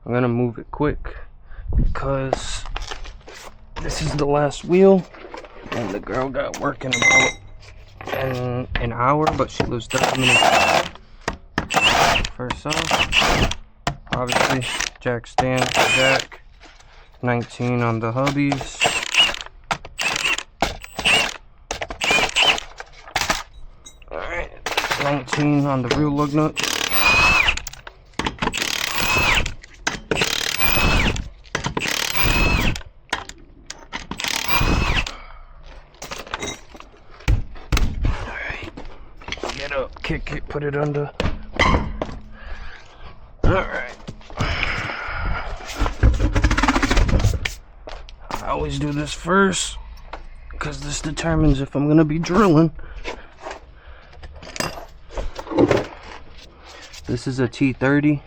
I'm gonna move it quick because this is the last wheel, and the girl got work in about an hour, but she lives 30 minutes. First off, obviously jack stand for jack, 19 on the hubbies. Alright, 19 on the real lug nuts. Alright, get up, kick it, put it under. Alright. I always do this first because this determines if I'm going to be drilling. This is a T30.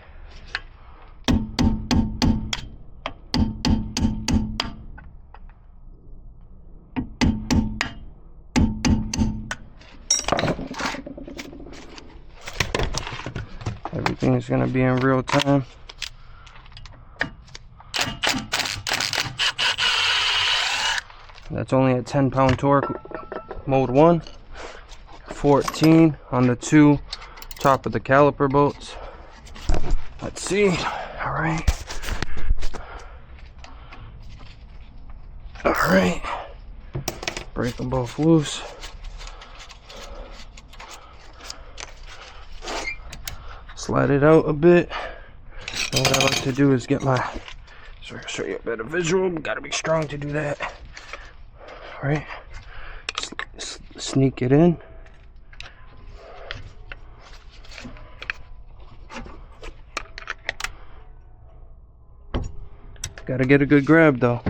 Everything is going to be in real time. That's only a 10-pound torque, mode 1. 14 on the 2 top of the caliper bolts. Let's see. Alright. Alright. Break them both loose. Slide it out a bit. And what I like to do is get my, so I'll show you a better visual. Gotta be strong to do that. Right, sneak it in. Gotta get a good grab though.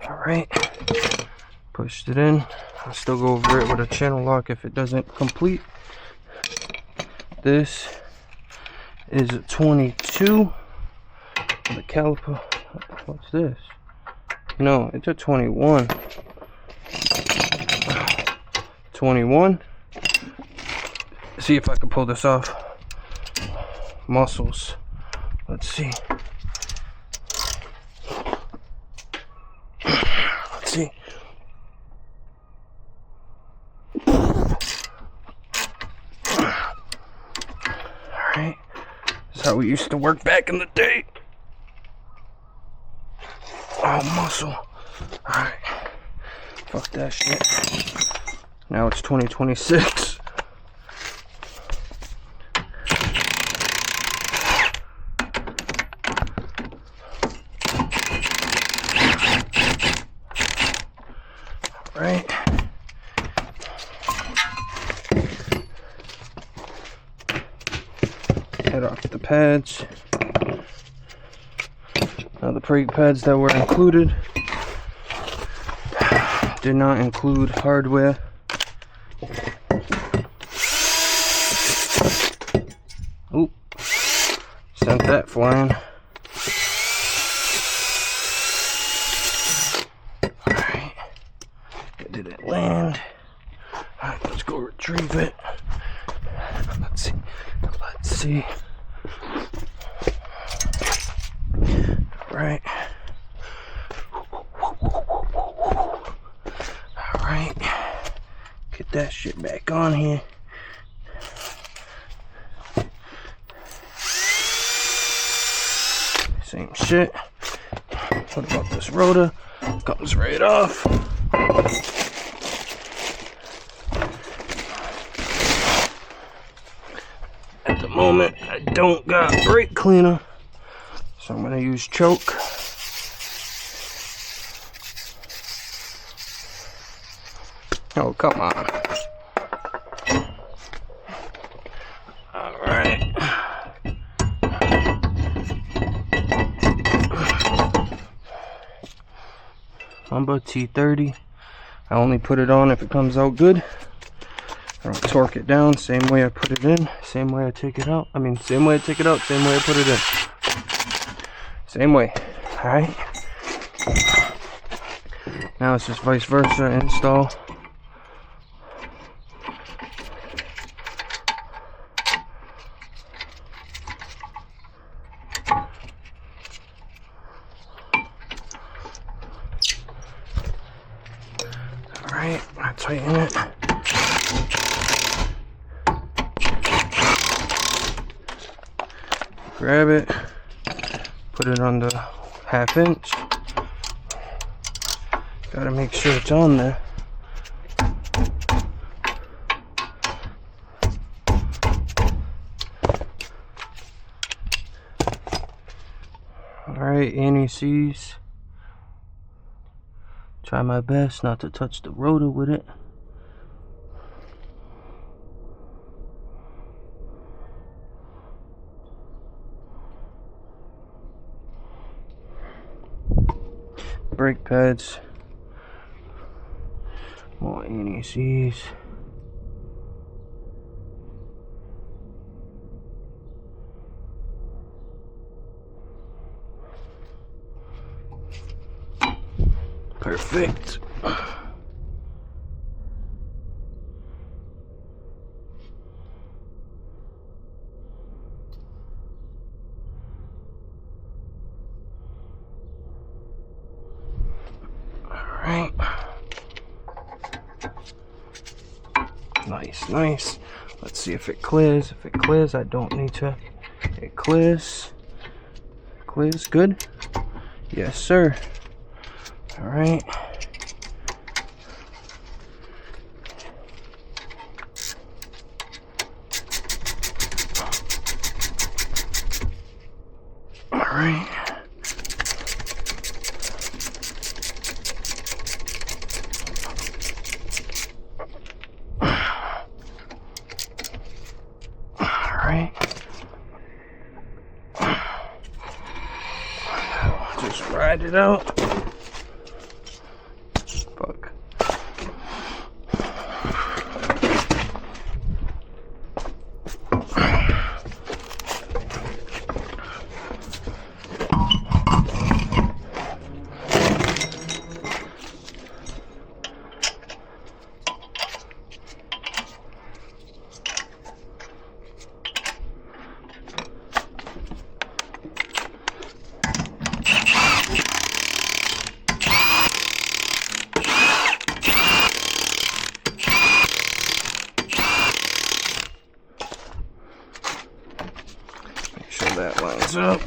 Alright, pushed it in. I'll still go over it with a channel lock if it doesn't complete. This is a 22 for the caliper. What's this? No, it's a 21. 21. See if I can pull this off. Muscles. Let's see. Let's see. Alright. This is how we used to work back in the day. Oh, muscle. Alright. Fuck that shit. Now it's 2026. Alright. Head off the pads. Now the brake pads that were included did not include hardware. Oop, sent that flying. Alright, did it land? Alright, let's go retrieve it. Let's see. Right. Alright. Get that shit back on here. Same shit. What about this rotor? Comes right off. At the moment, I don't got brake cleaner. So I'm going to use choke. Oh, come on. Alright. Number T30. I only put it on if it comes out good. I'll torque it down, same way I put it in, same way I take it out. Same way I take it out, same way I put it in. Same way. Alright. Now it's just vice versa, install. tighten it. Grab it, put it on the 1/2 inch. Gotta make sure it's on there. Alright, anti-seize. Try my best not to touch the rotor with it. Brake pads. More anti-seize. Perfect. Alright. Nice. Let's see if it clears. If it clears, I don't need to. It clears. Clears, good. Yes, sir. Alright. Alright. Just ride it out. Fuck. That lines up.